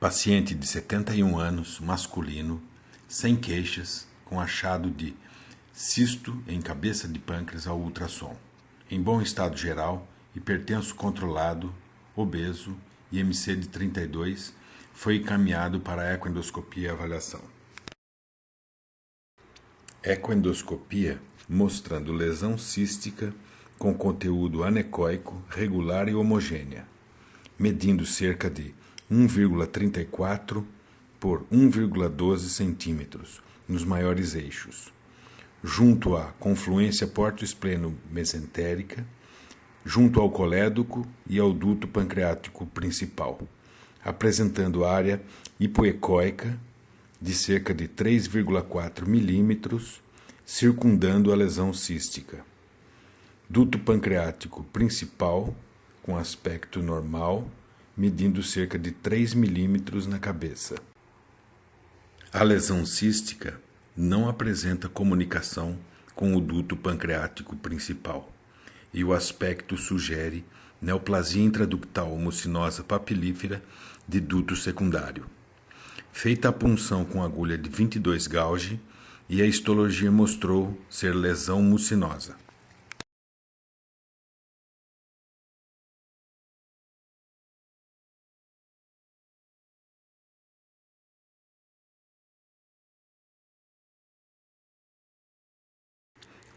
Paciente de 71 anos, masculino, sem queixas, com achado de cisto em cabeça de pâncreas ao ultrassom. Em bom estado geral, hipertenso controlado, obeso, IMC de 32, foi encaminhado para ecoendoscopia e avaliação. Ecoendoscopia mostrando lesão cística com conteúdo anecoico, regular e homogênea, medindo cerca de 1,34 por 1,12 centímetros nos maiores eixos, junto à confluência porto-espleno-mesentérica, junto ao colédoco e ao duto pancreático principal, apresentando área hipoecóica de cerca de 3,4 milímetros, circundando a lesão cística. Duto pancreático principal, com aspecto normal, medindo cerca de 3 milímetros na cabeça. A lesão cística não apresenta comunicação com o duto pancreático principal, e o aspecto sugere neoplasia intraductal mucinosa papilífera de duto secundário. Feita a punção com agulha de 22 gauge, e a histologia mostrou ser lesão mucinosa.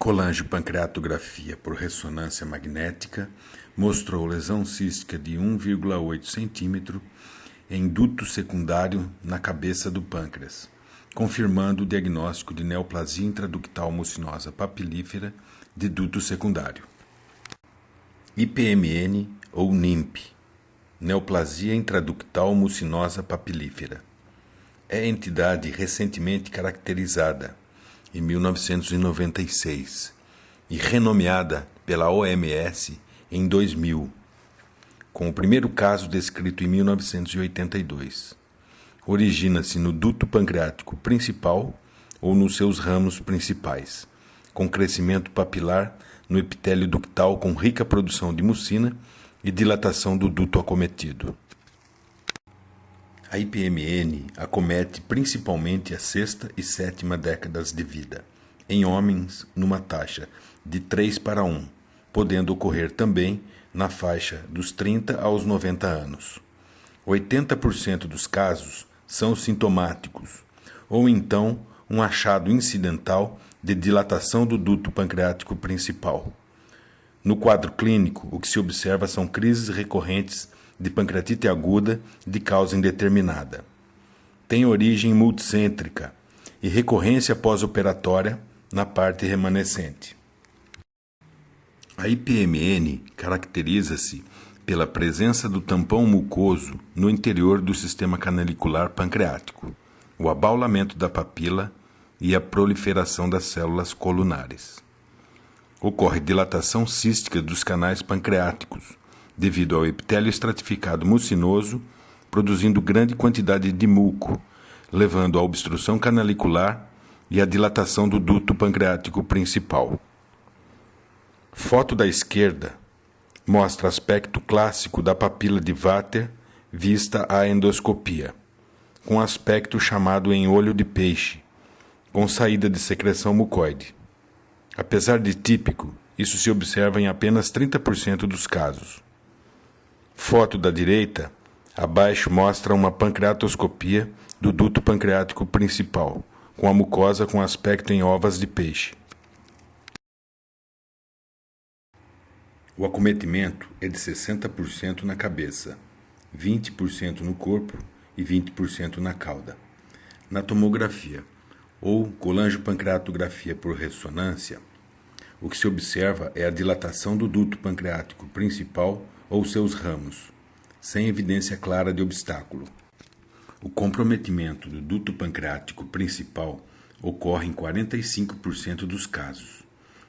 Colangiopancreatografia por ressonância magnética mostrou lesão cística de 1,8 cm em duto secundário na cabeça do pâncreas, confirmando o diagnóstico de neoplasia intraductal mucinosa papilífera de duto secundário. IPMN ou NIMP, neoplasia intraductal mucinosa papilífera, é entidade recentemente caracterizada em 1996 e renomeada pela OMS em 2000, com o primeiro caso descrito em 1982. Origina-se no duto pancreático principal ou nos seus ramos principais, com crescimento papilar no epitélio ductal com rica produção de mucina e dilatação do duto acometido. A IPMN acomete principalmente a sexta e sétima décadas de vida, em homens numa taxa de 3:1, podendo ocorrer também na faixa dos 30 aos 90 anos. 80% dos casos são sintomáticos, ou então um achado incidental de dilatação do duto pancreático principal. No quadro clínico, o que se observa são crises recorrentes de pancreatite aguda de causa indeterminada. Tem origem multicêntrica e recorrência pós-operatória na parte remanescente. A IPMN caracteriza-se pela presença do tampão mucoso no interior do sistema canalicular pancreático, o abaulamento da papila e a proliferação das células colunares. Ocorre dilatação cística dos canais pancreáticos, devido ao epitélio estratificado mucinoso, produzindo grande quantidade de muco, levando à obstrução canalicular e à dilatação do duto pancreático principal. Foto da esquerda mostra aspecto clássico da papila de Vater vista à endoscopia, com aspecto chamado em olho de peixe, com saída de secreção mucoide. Apesar de típico, isso se observa em apenas 30% dos casos. Foto da direita, abaixo mostra uma pancreatoscopia do duto pancreático principal, com a mucosa com aspecto em ovas de peixe. O acometimento é de 60% na cabeça, 20% no corpo e 20% na cauda. Na tomografia, ou colangiopancreatografia por ressonância, o que se observa é a dilatação do duto pancreático principal ou seus ramos, sem evidência clara de obstáculo. O comprometimento do duto pancreático principal ocorre em 45% dos casos,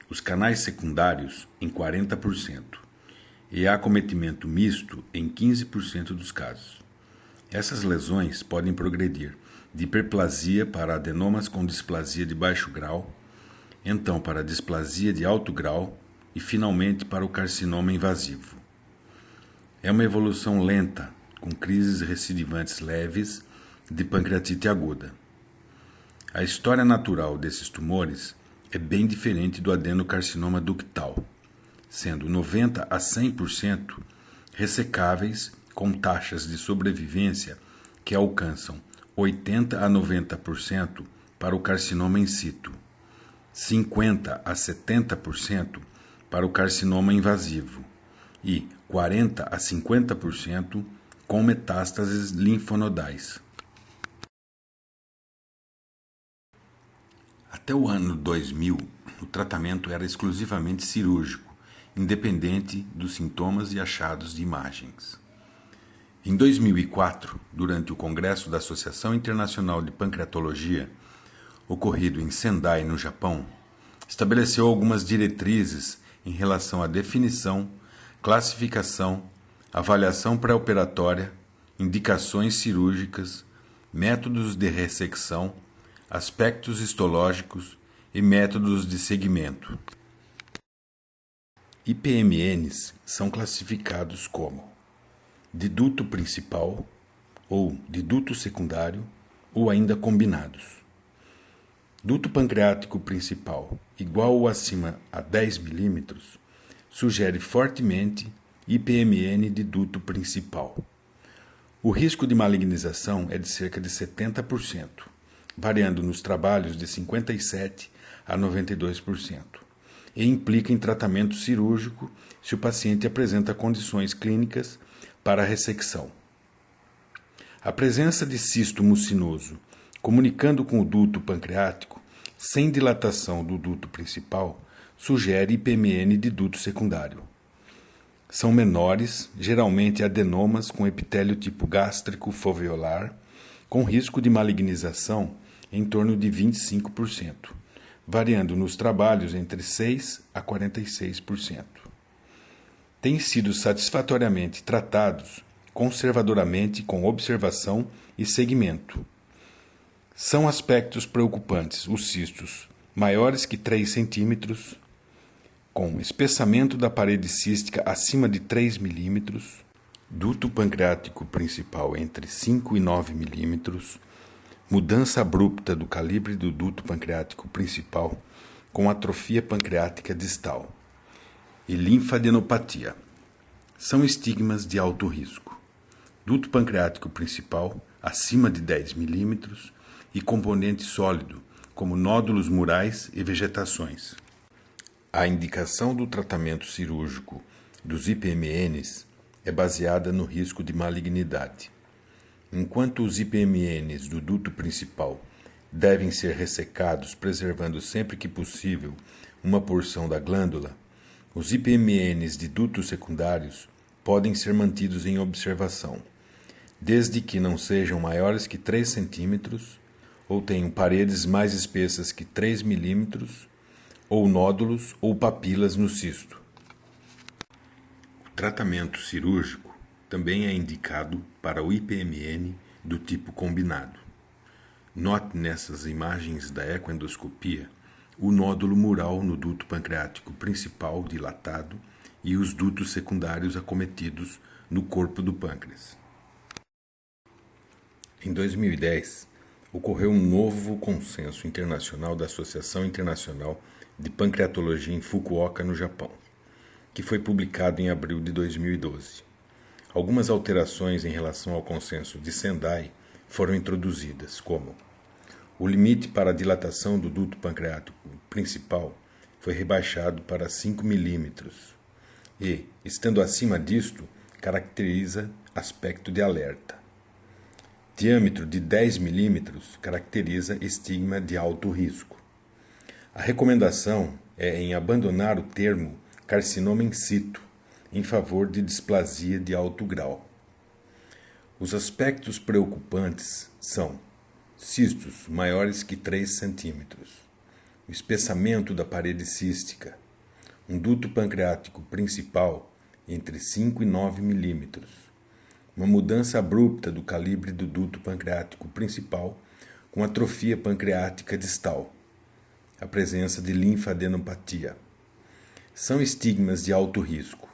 os canais secundários em 40%, e há acometimento misto em 15% dos casos. Essas lesões podem progredir de hiperplasia para adenomas com displasia de baixo grau, então para displasia de alto grau e finalmente para o carcinoma invasivo. É uma evolução lenta, com crises recidivantes leves de pancreatite aguda. A história natural desses tumores é bem diferente do adenocarcinoma ductal, sendo 90 a 100% ressecáveis com taxas de sobrevivência que alcançam 80 a 90% para o carcinoma in situ, 50 a 70% para o carcinoma invasivo e 40 a 50% com metástases linfonodais. Até o ano 2000, o tratamento era exclusivamente cirúrgico, independente dos sintomas e achados de imagens. Em 2004, durante o Congresso da Associação Internacional de Pancreatologia, ocorrido em Sendai, no Japão, estabeleceu algumas diretrizes em relação à definição, classificação, avaliação pré-operatória, indicações cirúrgicas, métodos de ressecção, aspectos histológicos e métodos de segmento. IPMNs são classificados como de duto principal ou de duto secundário ou ainda combinados. Duto pancreático principal igual ou acima a 10 mm sugere fortemente IPMN de duto principal. O risco de malignização é de cerca de 70%, variando nos trabalhos de 57% a 92%, e implica em tratamento cirúrgico se o paciente apresenta condições clínicas para a ressecção. A presença de cisto mucinoso comunicando com o duto pancreático, sem dilatação do duto principal, sugere IPMN de duto secundário. São menores, geralmente adenomas com epitélio tipo gástrico foveolar, com risco de malignização em torno de 25%, variando nos trabalhos entre 6% a 46%. Têm sido satisfatoriamente tratados conservadoramente com observação e segmento. São aspectos preocupantes os cistos maiores que 3 cm, com espessamento da parede cística acima de 3 mm, duto pancreático principal entre 5 e 9 mm, mudança abrupta do calibre do duto pancreático principal com atrofia pancreática distal e linfadenopatia. São estigmas de alto risco. Duto pancreático principal acima de 10 mm e componente sólido, como nódulos murais e vegetações. A indicação do tratamento cirúrgico dos IPMNs é baseada no risco de malignidade. Enquanto os IPMNs do duto principal devem ser ressecados, preservando sempre que possível uma porção da glândula, os IPMNs de dutos secundários podem ser mantidos em observação, desde que não sejam maiores que 3 cm ou tenham paredes mais espessas que 3 mm, ou nódulos ou papilas no cisto. O tratamento cirúrgico também é indicado para o IPMN do tipo combinado. Note nessas imagens da ecoendoscopia o nódulo mural no duto pancreático principal dilatado e os dutos secundários acometidos no corpo do pâncreas. Em 2010, ocorreu um novo consenso internacional da Associação Internacional de Pancreatologia em Fukuoka, no Japão, que foi publicado em abril de 2012. Algumas alterações em relação ao consenso de Sendai foram introduzidas, como o limite para a dilatação do duto pancreático principal foi rebaixado para 5 mm e, estando acima disto, caracteriza aspecto de alerta. Diâmetro de 10 mm caracteriza estigma de alto risco. A recomendação é em abandonar o termo carcinoma in situ em favor de displasia de alto grau. Os aspectos preocupantes são cistos maiores que 3 cm, o espessamento da parede cística, um duto pancreático principal entre 5 e 9 mm, uma mudança abrupta do calibre do duto pancreático principal com atrofia pancreática distal, a presença de linfadenopatia. São estigmas de alto risco.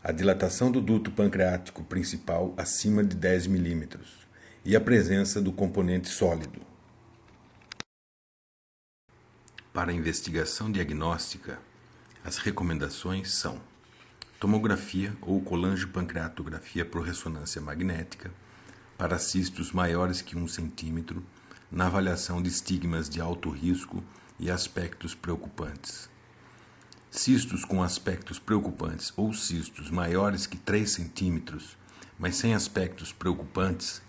a dilatação do duto pancreático principal acima de 10 milímetros e a presença do componente sólido. Para a investigação diagnóstica, as recomendações são tomografia ou colangiopancreatografia por ressonância magnética para cistos maiores que 1 centímetro na avaliação de estigmas de alto risco e aspectos preocupantes. Cistos com aspectos preocupantes ou cistos maiores que 3 centímetros, mas sem aspectos preocupantes,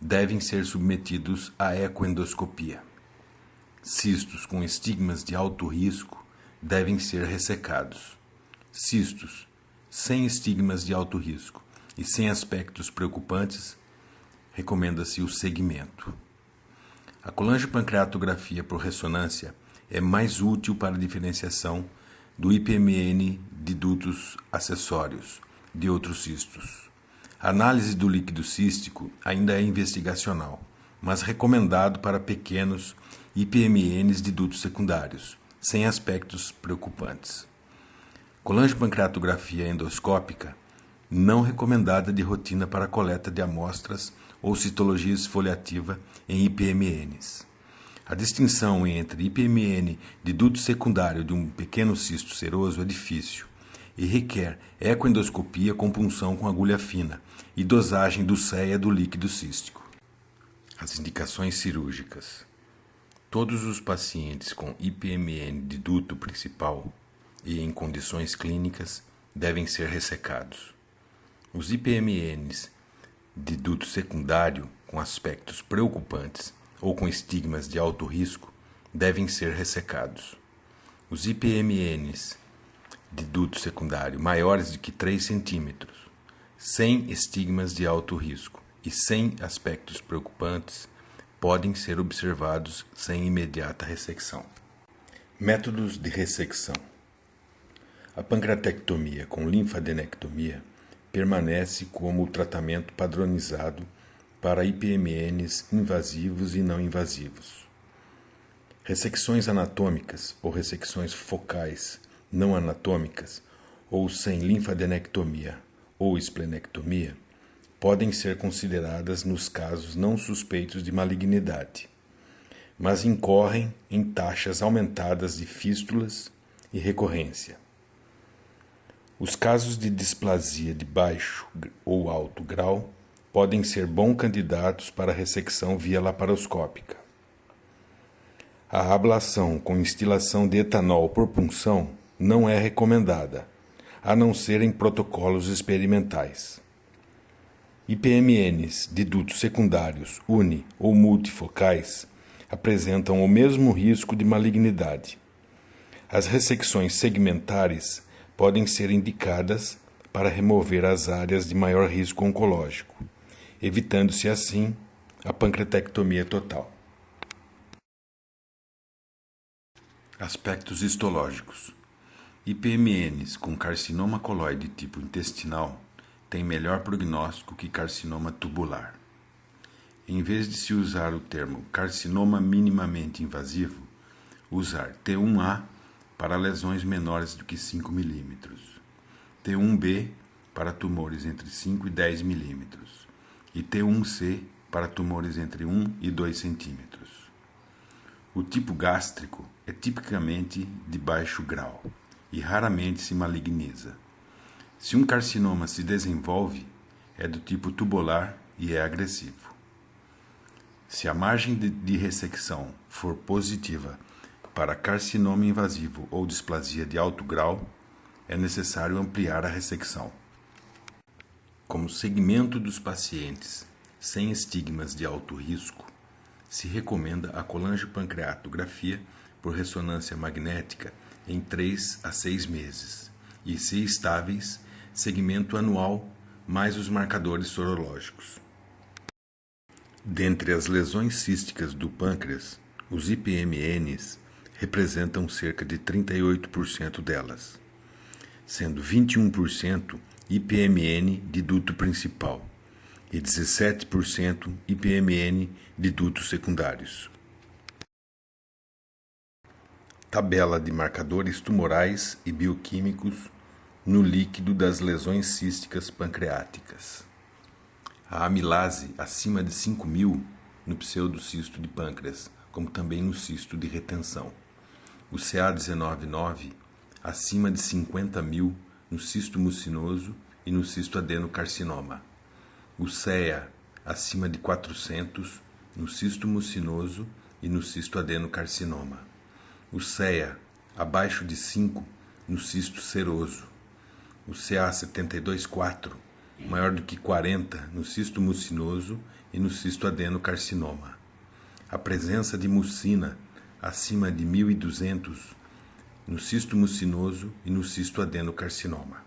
devem ser submetidos à ecoendoscopia. Cistos com estigmas de alto risco devem ser ressecados. Cistos sem estigmas de alto risco e sem aspectos preocupantes, recomenda-se o segmento. A colangiopancreatografia por ressonância é mais útil para a diferenciação do IPMN de dutos acessórios de outros cistos. A análise do líquido cístico ainda é investigacional, mas recomendado para pequenos IPMNs de dutos secundários, sem aspectos preocupantes. Colangiopancreatografia endoscópica não recomendada de rotina para coleta de amostras ou citologia esfoliativa em IPMNs. A distinção entre IPMN de duto secundário de um pequeno cisto seroso é difícil e requer ecoendoscopia com punção com agulha fina e dosagem do CEA do líquido cístico. As indicações cirúrgicas. Todos os pacientes com IPMN de duto principal e em condições clínicas devem ser ressecados. Os IPMNs de duto secundário com aspectos preocupantes ou com estigmas de alto risco devem ser ressecados. Os IPMNs de duto secundário maiores de que 3 centímetros, sem estigmas de alto risco e sem aspectos preocupantes, podem ser observados sem imediata ressecção. Métodos de ressecção. A pancreatectomia com linfadenectomia permanece como o tratamento padronizado para IPMNs invasivos e não invasivos. Ressecções anatômicas ou ressecções focais não anatômicas ou sem linfadenectomia ou esplenectomia podem ser consideradas nos casos não suspeitos de malignidade, mas incorrem em taxas aumentadas de fístulas e recorrência. Os casos de displasia de baixo ou alto grau podem ser bons candidatos para ressecção via laparoscópica. A ablação com instilação de etanol por punção não é recomendada, a não ser em protocolos experimentais. IPMNs de dutos secundários uni- ou multifocais apresentam o mesmo risco de malignidade. As ressecções segmentares podem ser indicadas para remover as áreas de maior risco oncológico, evitando-se assim a pancreatectomia total. Aspectos histológicos. IPMNs com carcinoma coloide tipo intestinal têm melhor prognóstico que carcinoma tubular. Em vez de se usar o termo carcinoma minimamente invasivo, usar T1A para lesões menores do que 5 milímetros, T1B para tumores entre 5 e 10 milímetros e T1C para tumores entre 1 e 2 centímetros. O tipo gástrico é tipicamente de baixo grau e raramente se maligniza. Se um carcinoma se desenvolve, é do tipo tubular e é agressivo. Se a margem de ressecção for positiva para carcinoma invasivo ou displasia de alto grau, é necessário ampliar a ressecção. Como segmento dos pacientes sem estigmas de alto risco, se recomenda a colangiopancreatografia por ressonância magnética em 3 a 6 meses e, se estáveis, segmento anual mais os marcadores sorológicos. Dentre as lesões císticas do pâncreas, os IPMNs representam cerca de 38% delas, sendo 21% IPMN de duto principal e 17% IPMN de dutos secundários. Tabela de marcadores tumorais e bioquímicos no líquido das lesões císticas pancreáticas. A amilase acima de 5.000 no pseudocisto de pâncreas, como também no cisto de retenção. O CA19-9 acima de 50.000 no cisto mucinoso e no cisto adenocarcinoma. O CEA acima de 400 no cisto mucinoso e no cisto adenocarcinoma. O CEA abaixo de 5 no cisto seroso. O CA72-4 maior do que 40 no cisto mucinoso e no cisto adenocarcinoma. A presença de mucina acima de 1.200 no cisto mucinoso e no cisto adenocarcinoma.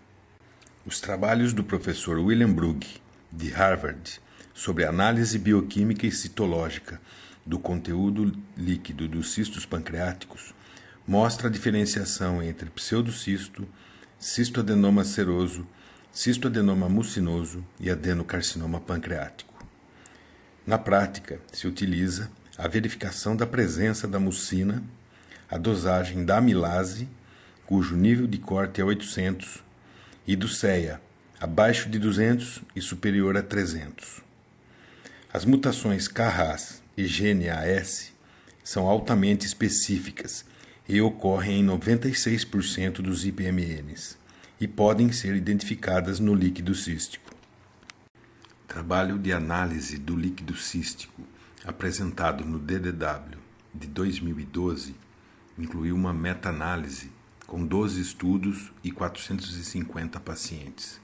Os trabalhos do professor William Brugge, de Harvard, sobre análise bioquímica e citológica do conteúdo líquido dos cistos pancreáticos mostra a diferenciação entre pseudocisto, cisto adenoma seroso, cisto adenoma mucinoso e adenocarcinoma pancreático. Na prática, se utiliza a verificação da presença da mucina, a dosagem da amilase, cujo nível de corte é 800, e do CEA, abaixo de 200 e superior a 300. As mutações KRAS e GNAS são altamente específicas e ocorrem em 96% dos IPMNs e podem ser identificadas no líquido cístico. Trabalho de análise do líquido cístico apresentado no DDW de 2012 incluiu uma meta-análise com 12 estudos e 450 pacientes.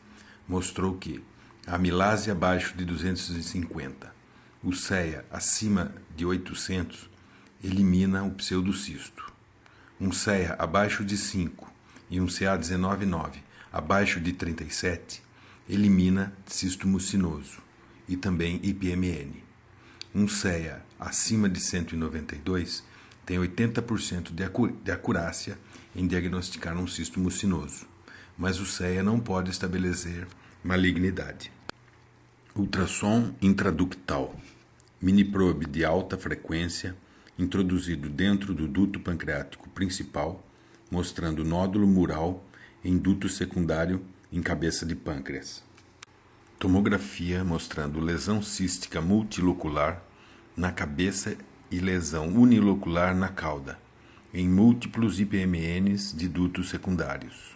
Mostrou que a amilase abaixo de 250, o CEA acima de 800, elimina o pseudocisto. Um CEA abaixo de 5 e um CA19-9 abaixo de 37 elimina cisto mucinoso e também IPMN. Um CEA acima de 192 tem 80% de acurácia em diagnosticar um cisto mucinoso, mas o CEA não pode estabelecer malignidade. Ultrassom intraductal, miniprobe de alta frequência, introduzido dentro do duto pancreático principal, mostrando nódulo mural em duto secundário em cabeça de pâncreas. Tomografia mostrando lesão cística multilocular na cabeça e lesão unilocular na cauda, em múltiplos IPMNs de dutos secundários.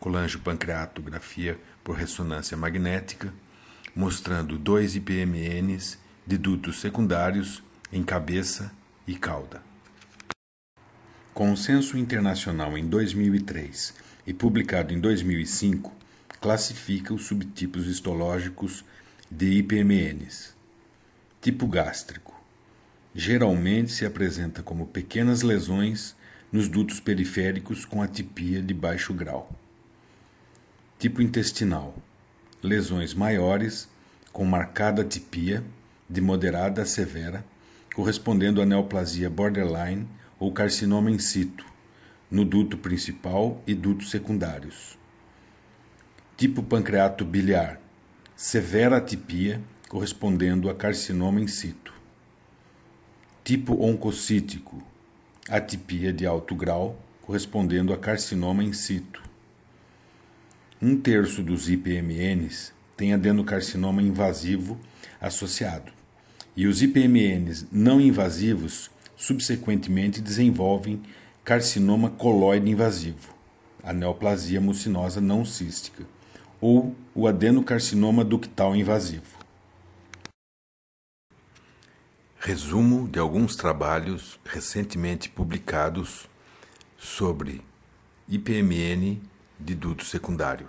Colangiopancreatografia por ressonância magnética, mostrando 2 IPMNs de dutos secundários em cabeça e cauda. Consenso Internacional em 2003 e publicado em 2005 classifica os subtipos histológicos de IPMNs. Tipo gástrico. Geralmente se apresenta como pequenas lesões nos dutos periféricos com atipia de baixo grau. Tipo intestinal. Lesões maiores com marcada atipia de moderada a severa, correspondendo a neoplasia borderline ou carcinoma in situ, no duto principal e dutos secundários. Tipo pancreato biliar. Severa atipia, correspondendo a carcinoma in situ. Tipo oncocítico, atipia de alto grau, correspondendo a carcinoma in situ. 1/3 dos IPMNs tem adenocarcinoma invasivo associado, e os IPMNs não invasivos subsequentemente desenvolvem carcinoma coloide invasivo, a neoplasia mucinosa não cística, ou o adenocarcinoma ductal invasivo. Resumo de alguns trabalhos recentemente publicados sobre IPMN de duto secundário.